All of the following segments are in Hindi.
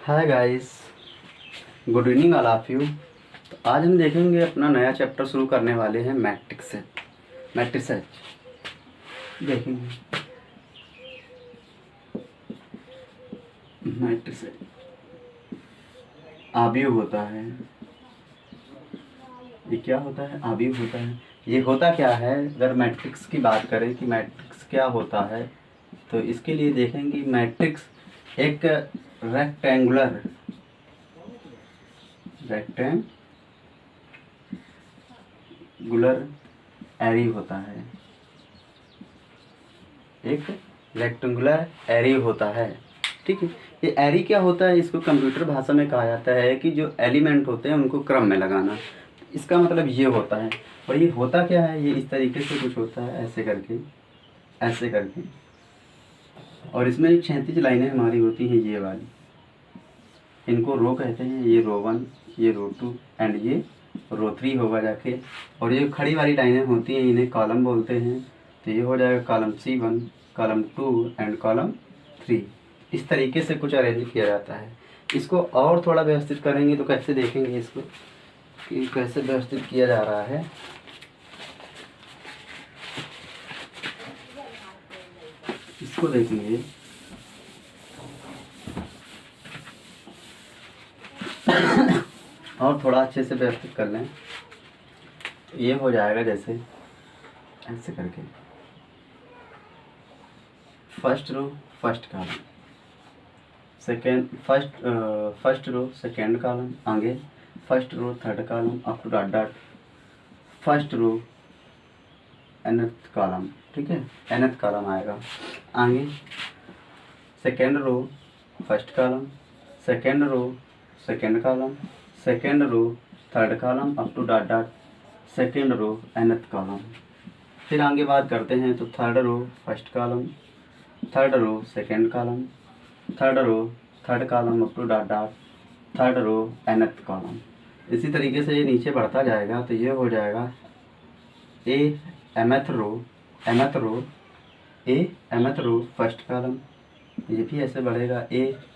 Hi guys, good evening all of you. तो आज हम देखेंगे अपना नया चैप्टर शुरू करने वाले हैं मैट्रिसेस देखेंगे। मैट्रिसेस आव्यूह होता है। ये क्या होता है? आव्यूह होता है। ये होता क्या है? अगर मैट्रिक्स की बात करें कि मैट्रिक्स क्या होता है, तो इसके लिए देखेंगे मैट्रिक्स एक रेक्टेंगुलर एरी होता है। एक रेक्टेंगुलर एरी होता है, ठीक है। ये एरी क्या होता है? इसको कंप्यूटर भाषा में कहा जाता है कि जो एलिमेंट होते हैं उनको क्रम में लगाना। इसका मतलब ये होता है। और ये होता क्या है? ये इस तरीके से कुछ होता है, ऐसे करके और इसमें 36 लाइनें हमारी होती हैं, ये वाली। इनको रो कहते हैं। ये रो 1, ये रो 2 एंड ये रो 3 होगा जाके। और ये खड़ी वाली लाइनें होती हैं, इन्हें कॉलम बोलते हैं। तो ये हो जाएगा column C1, column 2 and column 3। इस तरीके से कुछ अरेंज किया जाता है। इसको और थोड़ा व्यवस्थित करेंगे तो कैसे देखेंगे इसको कि कैसे व्यवस्थित किया जा रहा है। इसको देखेंगे और थोड़ा अच्छे से व्यवस्थित कर लें। ये हो जाएगा जैसे ऐसे करके, first row first column, first row second column, आगे first row third column up to dot dot, first row nth column, ठीक है। nth कॉलम आएगा आगे, second row first column, second row second column, second row third column up to dot dot, second row nth column. फिर आगे बात करते हैं तो third row first column, third row second column, third row third column up to dot dot, third row nth column. इसी तरीके से ये नीचे बढ़ता जाएगा तो ये हो जाएगा mth रो फर्स्ट कॉलम, ये भी ऐसे बढ़ेगा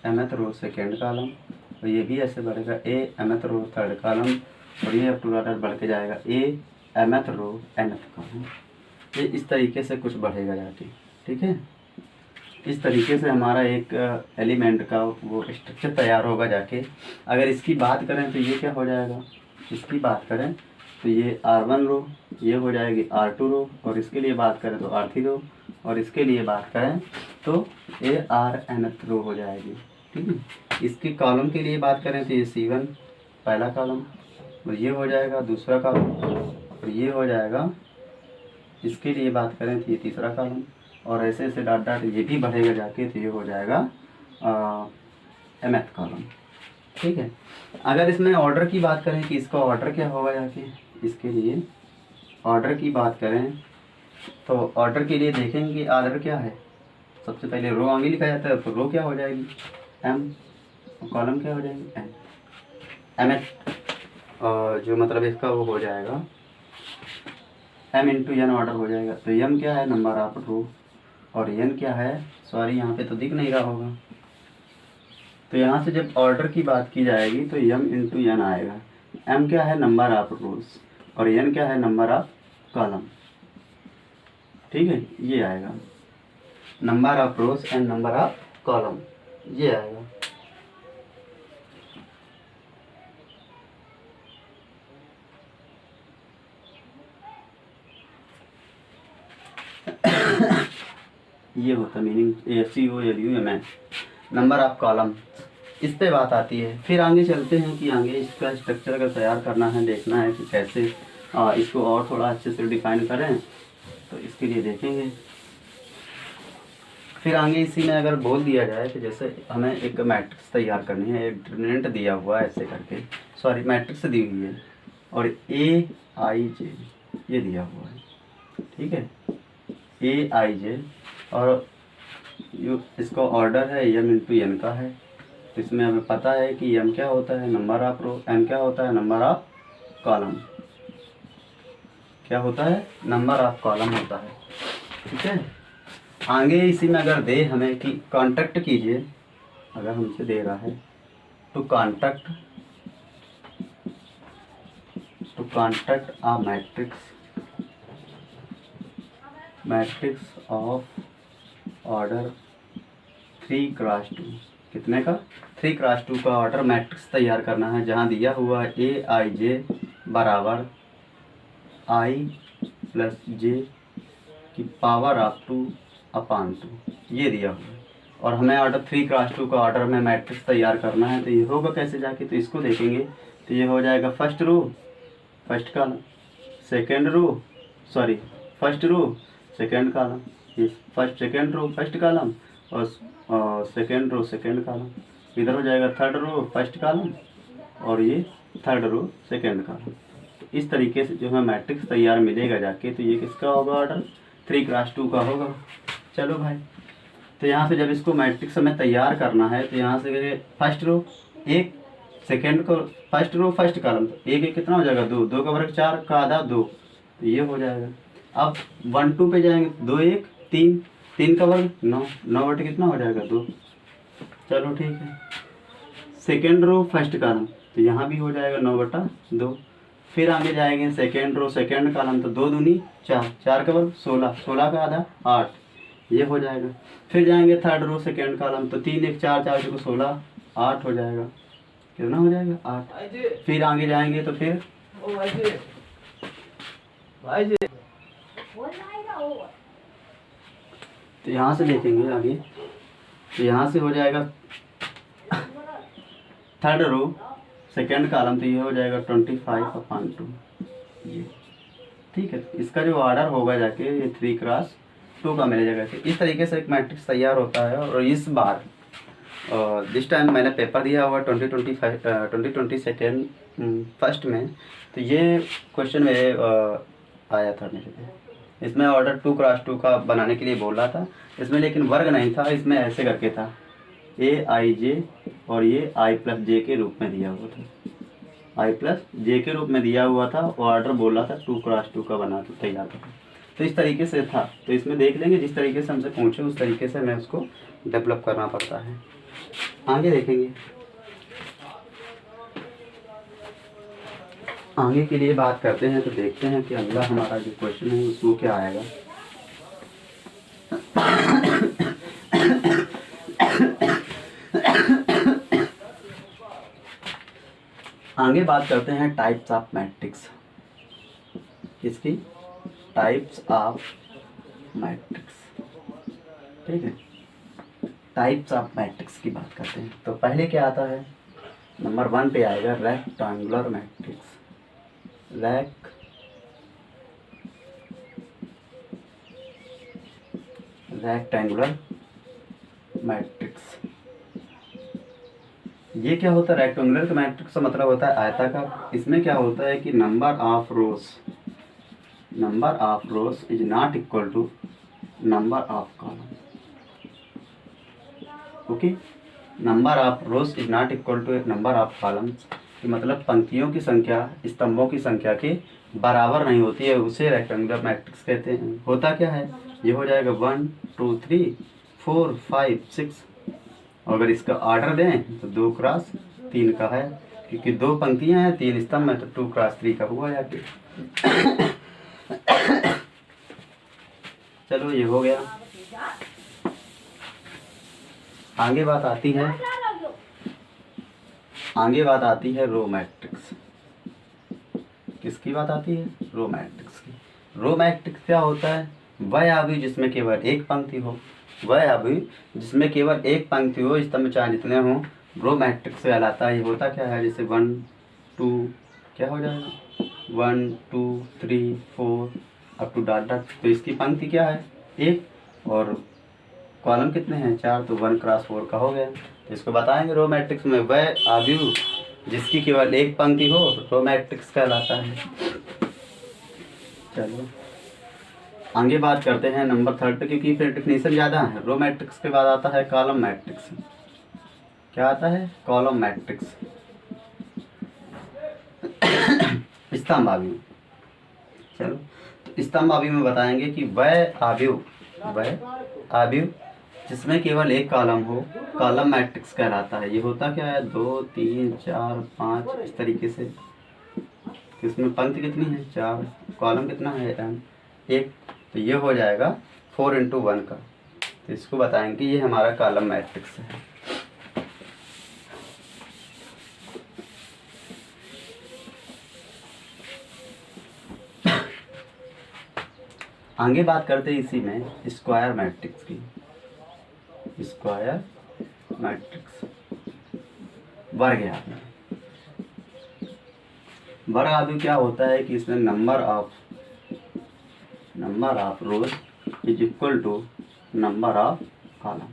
mth रो सेकेंड कॉलम, और ये भी ऐसे बढ़ेगा mth रो थर्ड कॉलम, और ये अप टू डॉट बढ़ के जाएगा mth रो nth कॉलम। ये इस तरीके से कुछ बढ़ेगा जाके, ठीक है। इस तरीके से हमारा एक एलिमेंट का वो स्ट्रक्चर तैयार होगा जाके। अगर इसकी बात करें तो ये क्या हो जाएगा? इसकी बात करें तो ये R1 रो, ये हो जाएगी R2 रो, और इसके लिए बात करें तो R3 रो, और इसके लिए बात करें तो ये Rnth रो हो जाएगी, ठीक है। इसके कॉलम के लिए बात करें तो ये C1 पहला कॉलम, और ये हो जाएगा दूसरा कॉलम, और ये हो जाएगा, इसके लिए बात करें तो ये तीसरा कॉलम, और ऐसे ऐसे डॉट डॉट ये भी बढ़ेगा जाके तो ये हो जाएगा mth कॉलम, ठीक है। अगर इसमें ऑर्डर की बात करें कि इसका ऑर्डर क्या होगा जाके, इसके लिए ऑर्डर की बात करें तो ऑर्डर के लिए देखेंगे ऑर्डर क्या है। सबसे पहले रो आगे लिखा जाता है, तो रो क्या हो जाएगी m, कॉलम क्या हो जाएगी mth, और जो मतलब इसका वो हो जाएगा m इंटू n ऑर्डर हो जाएगा। तो m क्या है? नंबर ऑफ रो, और n क्या है? सॉरी यहाँ पे तो दिख नहीं रहा होगा। तो यहाँ से जब ऑर्डर की बात की जाएगी तो m इंटू n आएगा। m क्या है? नंबर ऑफ रोज, और n क्या है? नंबर ऑफ कॉलम, ठीक है। ये आएगा number of rose and number of column, ये आएगा। ये होता meaning COLUMN, number of column. इस पे बात आती है। फिर आगे चलते हैं कि आगे इसका स्ट्रक्चर अगर तैयार करना है, देखना है कि कैसे इसको और थोड़ा अच्छे से डिफाइन करें, तो इसके लिए देखेंगे। फिर आगे इसी में अगर बोल दिया जाए कि जैसे हमें एक मैट्रिक्स तैयार करनी है, एक डिटरमिनेंट दिया हुआ है ऐसे करके, सॉरी मैट्रिक्स दी हुई है और AIJ ये दिया हुआ है, ठीक है। AIJ और इसका ऑर्डर है m इंटू n का है। तो इसमें हमें पता है कि m क्या होता है? नंबर ऑफ रो, n क्या होता है? नंबर ऑफ कॉलम, क्या होता है? नंबर ऑफ कॉलम होता है, ठीक है। आगे इसी में अगर दे हमें कि कॉन्ट्रैक्ट कीजिए, अगर हमसे दे रहा है to construct a matrix of order 3x2। कितने का? 3x2 का ऑर्डर मैट्रिक्स तैयार करना है, जहाँ दिया हुआ है ए आई जे बराबर आई प्लस जे की पावर ऑफ 2/2, ये दिया हुआ है। और हमें ऑर्डर 3x2 का ऑर्डर में मैट्रिक्स तैयार करना है। तो ये होगा कैसे जाके, तो इसको देखेंगे। तो ये हो जाएगा first row first column, second row sorry first row second column, ये first second row first column, और सेकेंड रो सेकेंड कॉलम। इधर हो जाएगा थर्ड रो फर्स्ट कॉलम, और ये थर्ड रो सेकेंड कॉलम। तो इस तरीके से जो है मैट्रिक्स तैयार मिलेगा जाके। तो ये किसका होगा ऑर्डर? 3x2 का होगा। चलो भाई, तो यहाँ से जब इसको मैट्रिक्स हमें तैयार करना है, तो यहाँ से फर्स्ट रो एक, सेकेंड को फर्स्ट रो फर्स्ट कॉलम, तो एक एक कितना हो जाएगा? 2, 2 का वर्ग 4 का आधा 2, तो ये हो जाएगा। अब 1 2 पे जाएंगे, 2 1 3, 3 का वर्ग 9, 9 बटे कितना हो जाएगा? 2। चलो ठीक है। सेकेंड रो फर्स्ट कॉलम, तो यहाँ भी हो जाएगा 9/2। फिर आगे जाएंगे सेकेंड रो सेकेंड कॉलम, तो 2 दूनी 4, 4 का वर्ग 16, 16 का आधा 8, ये हो जाएगा। फिर जाएंगे थर्ड रो सेकेंड कॉलम, तो 3 1 4, 4 को 16, 8 हो जाएगा। कितना हो जाएगा? 8। फिर आगे जाएंगे तो फिर तो यहाँ से देखेंगे आगे, तो यहाँ से हो जाएगा थर्ड रो सेकेंड कॉलम, तो ये हो जाएगा 25/2, ये ठीक है। इसका जो ऑर्डर होगा जाके ये 3x2 का मिल जाएगा। इस तरीके से एक मैट्रिक्स तैयार होता है। और इस बार जिस टाइम मैंने पेपर दिया हुआ 2022 फर्स्ट में, तो ये क्वेश्चन मेरे आया था मेरे पे। इसमें ऑर्डर 2x2 का बनाने के लिए बोल रहा था इसमें, लेकिन वर्ग नहीं था, इसमें ऐसे करके था ए आई जे, और ये आई प्लस जे के रूप में दिया हुआ था, आई प्लस जे के रूप में दिया हुआ था। और ऑर्डर बोल रहा था 2x2 का बना के तैयार कर। तो इस तरीके से था। तो इसमें देख लेंगे, जिस तरीके से हमसे पूछे उस तरीके से हमें उसको डेवलप करना पड़ता है। आगे देखेंगे, आगे के लिए बात करते हैं। तो देखते हैं कि अगला हमारा जो क्वेश्चन है उसको क्या आएगा। आगे बात करते हैं टाइप्स ऑफ मैट्रिक्स। किसकी? टाइप्स ऑफ मैट्रिक्स, ठीक है। टाइप्स ऑफ मैट्रिक्स की बात करते हैं। तो पहले क्या आता है? नंबर 1 पे आएगा रेक्टेंगुलर मैट्रिक्स। रेक्टेंगुलर मैट्रिक्स, ये क्या होता है? रेक्टेंगुलर मैट्रिक्स का मतलब होता है आयताकार। इसमें क्या होता है कि number of rows is not equal to number of column. Okay, number of rows is not equal to number of columns, मतलब पंक्तियों की संख्या स्तंभों की संख्या के बराबर नहीं होती है, उसे रेक्टेंगुलर मैट्रिक्स कहते हैं। होता क्या है? ये हो जाएगा 1 2 3 4 5 6। अगर इसका ऑर्डर दें तो 2x3 का है, क्योंकि 2 पंक्तियां हैं 3 स्तंभ में, तो 2x3 का हुआ जाके। चलो ये हो गया। आगे बात आती है रो मैट्रिक्स। किसकी बात आती है? रो मैट्रिक्स की। रो मैट्रिक्स क्या होता है? वह अवयव जिसमें केवल एक पंक्ति हो, स्तंभ चाहे जितने हो, रो मैट्रिक्स कहलाता है। ये होता क्या है? जैसे 1 2 क्या हो जाएगा? 1 2 3 4 अप टू डॉट डॉट। तो इसकी पंक्ति क्या है? 1, और कॉलम कितने हैं? 4, तो 1x4 का हो गया। तो इसको बताएंगे रो मैट्रिक्स में वह अवयव जिसकी केवल एक पंक्ति हो, रो मैट्रिक्स कहलाता है। चलो आगे बात करते हैं नंबर 3 पे, क्योंकि फिर डेफिनेशन ज़्यादा है। रो मैट्रिक्स के बाद आता है कॉलम मैट्रिक्स। क्या आता है? Column matrix. स्तंभ अवयव। चलो, तो स्तंभ अवयव में बताएंगे कि वह अवयव जिसमें केवल एक कॉलम हो, कॉलम मैट्रिक्स कहलाता है। ये होता क्या है, 2 3 4 5 इस तरीके से। इसमें पंक्ति कितनी है, 4, कॉलम कितना है, m 1। तो ये हो जाएगा 4 × 1 का। तो इसको बताएंगे ये हमारा कॉलम मैट्रिक्स है। आगे बात करते हैं इसी में स्क्वायर मैट्रिक्स की। स्क्वायर मैट्रिक्स वर्ग आदि। वर्ग आदि क्या होता है कि इसमें number of rows is equal to number of column.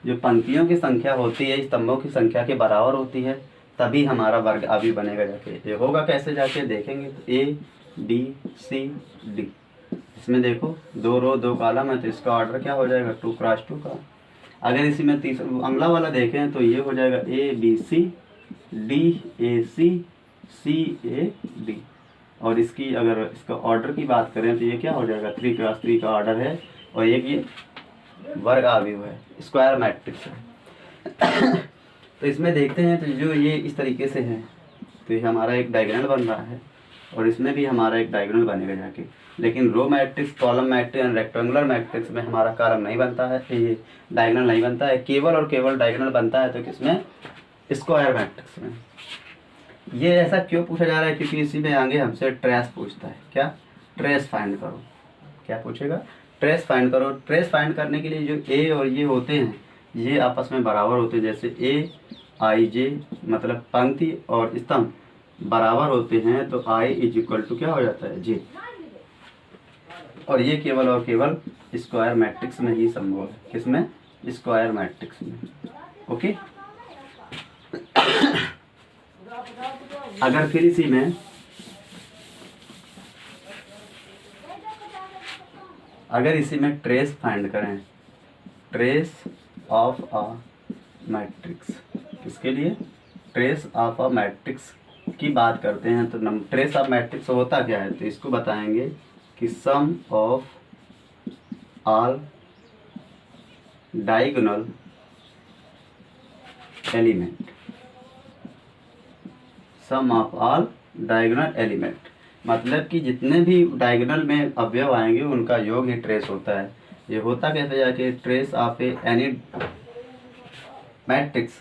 जो पंक्तियों की संख्या होती है स्तंभों की संख्या के बराबर होती है, तभी हमारा वर्ग आदि बनेगा। जाके ये होगा कैसे, जाके देखेंगे। तो A B C D, इसमें देखो 2 रो 2 कॉलम है, तो इसका ऑर्डर क्या हो जाएगा, 2 × 2 का। अगर इसी में तीसरा अगला वाला देखें तो ये हो जाएगा A B C D A C C A D। और इसकी अगर इसका ऑर्डर की बात करें तो ये क्या हो जाएगा, 3 × 3 का ऑर्डर है। और एक ये वर्ग आव्यूह है, स्क्वायर मैट्रिक्स है। तो इसमें देखते हैं तो जो ये इस तरीके से है, तो ये हमारा एक डायगोनल बन रहा है और इसमें भी हमारा एक डायगोनल बनेगा जाके। लेकिन row matrix, column matrix and rectangular matrix में हमारा कॉलम नहीं बनता है, ये डायगोनल नहीं बनता है, केवल और केवल डायगोनल बनता है। तो किसमें, स्क्वायर मैट्रिक्स में। ये ऐसा क्यों पूछा जा रहा है, क्योंकि इसी में आगे हमसे ट्रेस पूछता है। क्या, ट्रेस फाइंड करो। क्या पूछेगा, ट्रेस फाइंड करो। ट्रेस फाइंड करने के लिए जो ए और ये होते हैं, ये आपस में बराबर होते हैं। जैसे A I J मतलब पंक्ति और स्तंभ बराबर होते हैं, तो I = क्या हो जाता है, J। और ये केवल और केवल स्क्वायर मैट्रिक्स में ही संभव है। किसमें, स्क्वायर मैट्रिक्स में। ओके। अगर फिर इसी में ट्रेस फाइंड करें, ट्रेस ऑफ अ मैट्रिक्स, किसके लिए, ट्रेस ऑफ अ मैट्रिक्स की बात करते हैं। तो ट्रेस ऑफ मैट्रिक्स होता क्या है, तो इसको बताएंगे कि sum of all diagonal element, sum of all diagonal element मतलब कि जितने भी डायगोनल में अवयव आएंगे उनका योग ही ट्रेस होता है। ये होता कैसे, जाके ट्रेस ऑफ एनी मैट्रिक्स,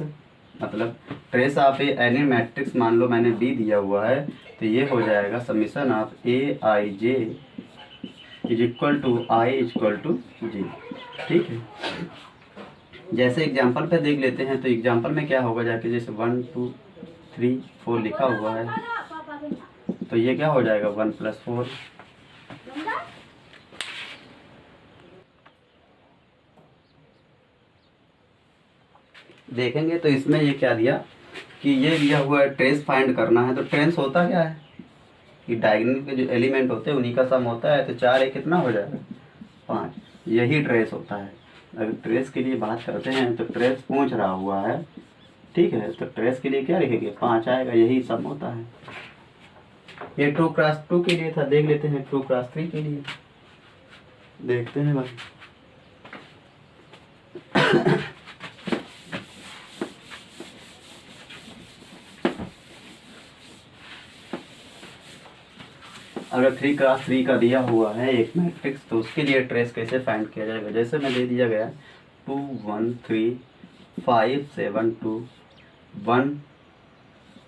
मतलब ट्रेस ऑफ एनी मैट्रिक्स, मान लो मैंने D दिया हुआ है, तो ये हो जाएगा summation of AIJ = I = J। ठीक है। जैसे एग्जांपल पे देख लेते हैं, तो एग्जांपल में क्या होगा, जाके जैसे 1 2 3 4 लिखा हुआ है, तो ये क्या हो जाएगा, 1 + 4। देखेंगे तो इसमें ये क्या दिया कि ये दिया हुआ है ट्रेस फाइंड करना है। तो ट्रेस होता क्या है कि डायगोनल के जो एलिमेंट होते हैं उन्हीं का सम होता है। तो 4 1 कितना हो जाएगा, 5। यही ट्रेस होता है। अगर ट्रेस के लिए बात करते हैं तो ट्रेस पूछ रहा हुआ है, ठीक है, तो ट्रेस के लिए क्या लिखेंगे, 5 आएगा, यही सम होता है। ये 2 × 2 के लिए था, देख लेते हैं 2 × 3 के लिए देखते हैं भाई। अगर 3 × 3 का दिया हुआ है एक मैट्रिक्स, तो उसके लिए ट्रेस कैसे फाइंड किया जाएगा। जैसे मैं दे दिया गया 2 1 3 5 7 2 1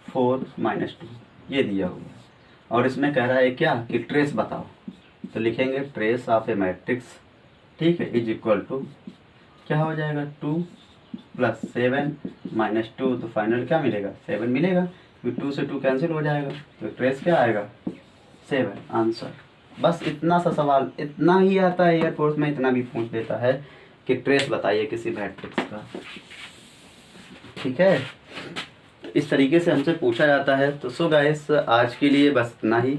4 -2, ये दिया हुआ है। और इसमें कह रहा है क्या कि ट्रेस बताओ, तो लिखेंगे ट्रेस ऑफ ए मैट्रिक्स, ठीक है, = क्या हो जाएगा, 2 + 7 -2, तो फाइनल क्या मिलेगा, 7 मिलेगा, क्योंकि 2 से 2 कैंसिल हो जाएगा, तो ट्रेस क्या आएगा, 7 आंसर। बस इतना सा सवाल, इतना ही आता है एयरफोर्स में, इतना भी पूछ देता है कि ट्रेस बताइए किसी मैट्रिक्स का। ठीक है, इस तरीके से हमसे पूछा जाता है। तो सो गाइस, आज के लिए बस इतना ही,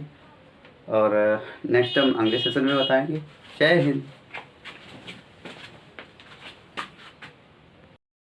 और नेक्स्ट हम अगले सेशन में बताएंगे। जय हिंद।